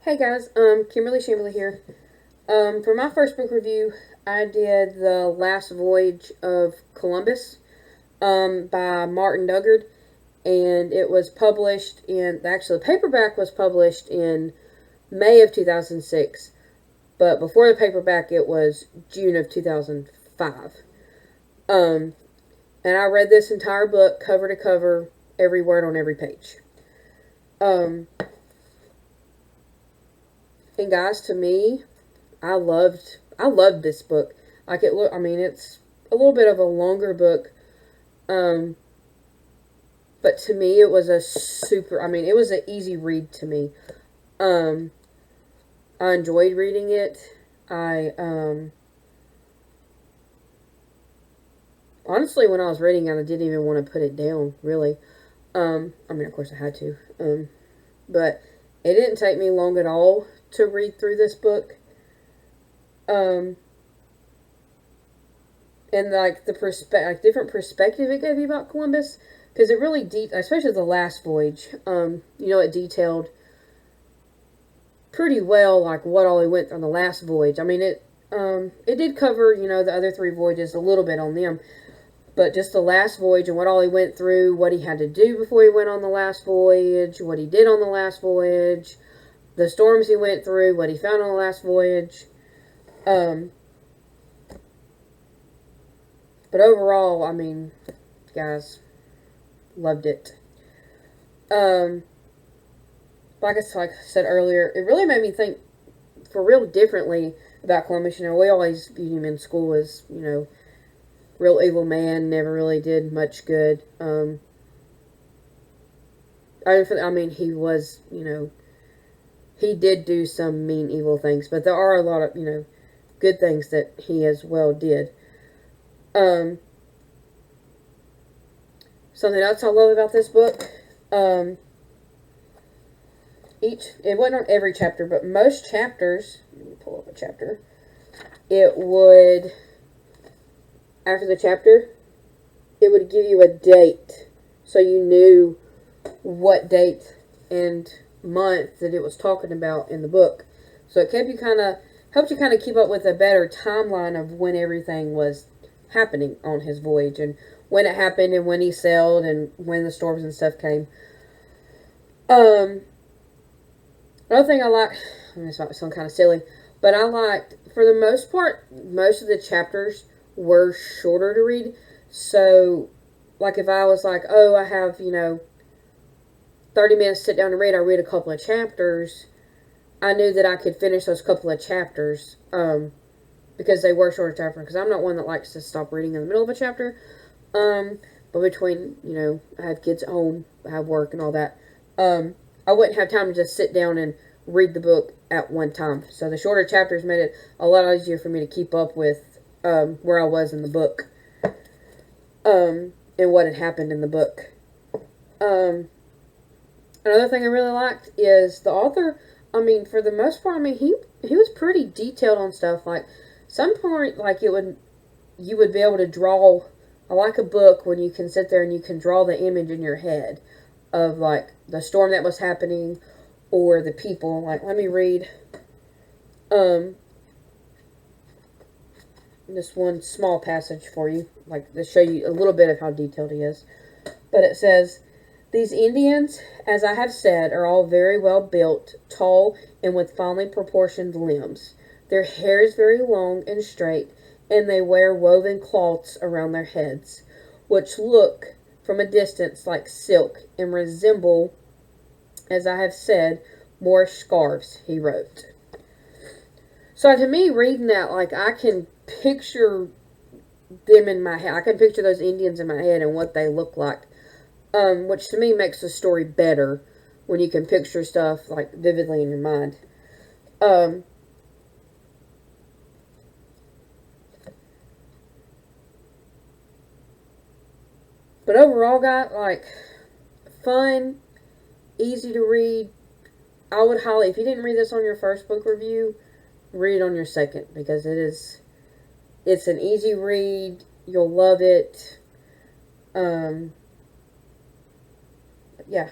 Hey guys, Kimberly Chamberlain here. For my first book review, I did The Last Voyage of Columbus, by Martin Dugard, and it was published actually, the paperback was published in May of 2006, but before the paperback, it was June of 2005. Um, and I read this entire book cover to cover, every word on every page. Um, and guys, to me, I loved this book. I mean, it's a little bit of a longer book, um, but to me, it was it was an easy read to me. Um, I enjoyed reading it. I honestly, when I was reading it, I didn't even want to put it down. Really, I mean, of course, I had to, but it didn't take me long at all to read through this book. Um, and like different perspective it gave you about Columbus, because it really especially the last voyage. It detailed pretty well like what all he went through on the last voyage. I mean it did cover the other three voyages a little bit on them, but just the last voyage and what all he went through, what he had to do before he went on the last voyage, what he did on the last voyage, the storms he went through, what he found on the last voyage. Um, but overall, I mean, guys, loved it. Um, like I said earlier, it really made me think for real differently about Columbus. We always viewed him in school as, real evil man, never really did much good. I mean, he was, he did do some mean, evil things, but there are a lot of, good things that he as well did. Um, Something else I love about this book, um, it wasn't on every chapter, but most chapters, let me pull up a chapter, it would, after the chapter, it would give you a date so you knew what date and month that it was talking about in the book. So it kept you kind of helped you kind of keep up with a better timeline of when everything was happening on his voyage, and when it happened and when he sailed and when the storms and stuff came. Um, Another thing I like, I mean, this might sound kind of silly, but I liked, for the most part, most of the chapters were shorter to read. So, like if I was like, oh, I have, 30 minutes to sit down and read, I read a couple of chapters, I knew that I could finish those couple of chapters, because they were shorter chapters, because I'm not one that likes to stop reading in the middle of a chapter. Um, but between, I have kids at home, I have work and all that, I wouldn't have time to just sit down and read the book at one time. So the shorter chapters made it a lot easier for me to keep up with, where I was in the book, and what had happened in the book. Um, Another thing I really liked is the author. I mean, for the most part, I mean, he was pretty detailed on stuff. Like some point, like you would be able to draw. I like a book when you can sit there and you can draw the image in your head of like the storm that was happening or the people. Like, let me read um this one small passage for you, like to show you a little bit of how detailed he is. But it says, these Indians, as I have said, are all very well built, tall, and with finely proportioned limbs. Their hair is very long and straight, and they wear woven cloths around their heads, which look from a distance like silk and resemble, as I have said, Moorish scarves, he wrote. So to me, reading that, like, I can picture them in my head. I can picture those Indians in my head and what they look like, which to me makes the story better when you can picture stuff like vividly in your mind. Um, but overall, got like fun, easy to read. I would highly, if you didn't read this on your first book review, read it on your second, because it's an easy read. You'll love it. Um, yeah.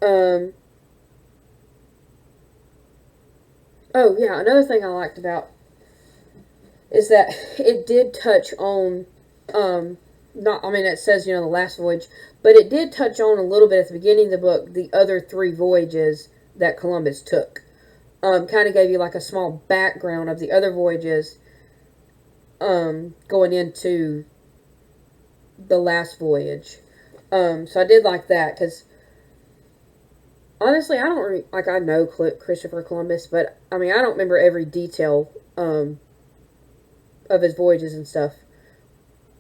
Um, oh, yeah, another thing I liked about is that it did touch on, not, I mean, it says, the last voyage, but it did touch on a little bit at the beginning of the book, the other 3 voyages that Columbus took. Kind of gave you like a small background of the other voyages, going into the last voyage. So I did like that, because honestly, I don't I know Christopher Columbus, but I mean, I don't remember every detail, of his voyages and stuff.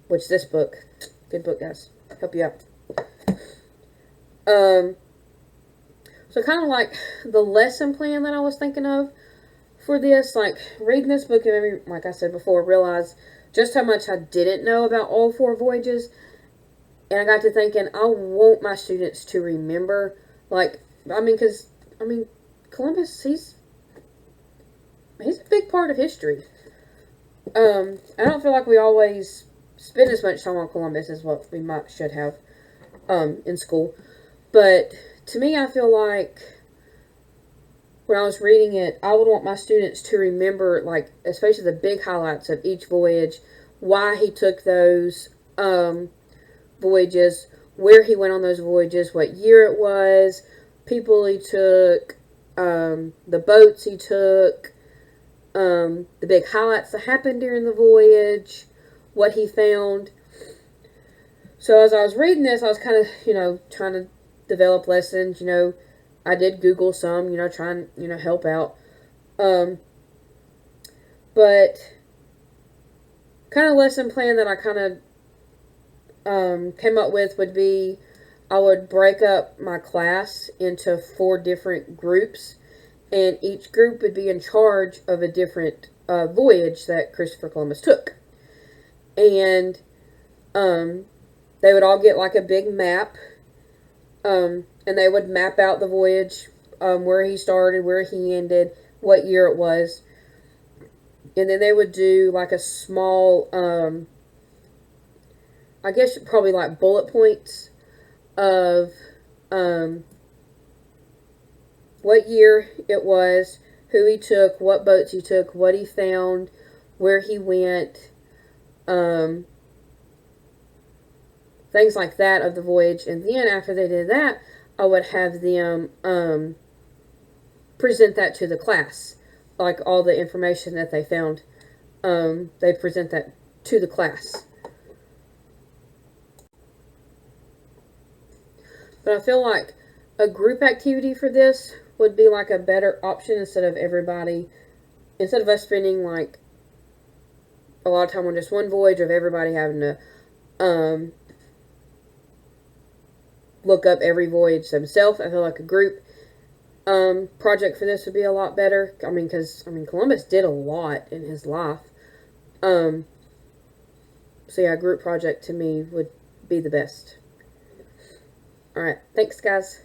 Which this book, good book, guys, help you out. So kind of like the lesson plan that I was thinking of for this, like reading this book, it made me, like I said before, realize just how much I didn't know about all 4 voyages. And I got to thinking, I want my students to remember, like, because Columbus, he's a big part of history. I don't feel like we always spend as much time on Columbus as what we should have, in school. But to me, I feel like when I was reading it, I would want my students to remember, like, especially the big highlights of each voyage, why he took those, voyages, where he went on those voyages, what year it was, people he took, the boats he took, the big highlights that happened during the voyage, what he found. So as I was reading this, I was kind of, trying to develop lessons. I did Google some, trying, help out. But kind of lesson plan that I kind of came up with would be, I would break up my class into 4 different groups, and each group would be in charge of a different voyage that Christopher Columbus took. And they would all get like a big map, and they would map out the voyage, where he started, where he ended, what year it was. And then they would do like a small, I guess probably like bullet points of what year it was, who he took, what boats he took, what he found, where he went, things like that of the voyage. And then after they did that, I would have them present that to the class, like all the information that they found. They present that to the class. But I feel like a group activity for this would be like a better option, instead of us spending like a lot of time on just one voyage, of everybody having to look up every voyage themselves. I feel like a group project for this would be a lot better. Because Columbus did a lot in his life. So yeah, a group project to me would be the best. Alright, thanks guys.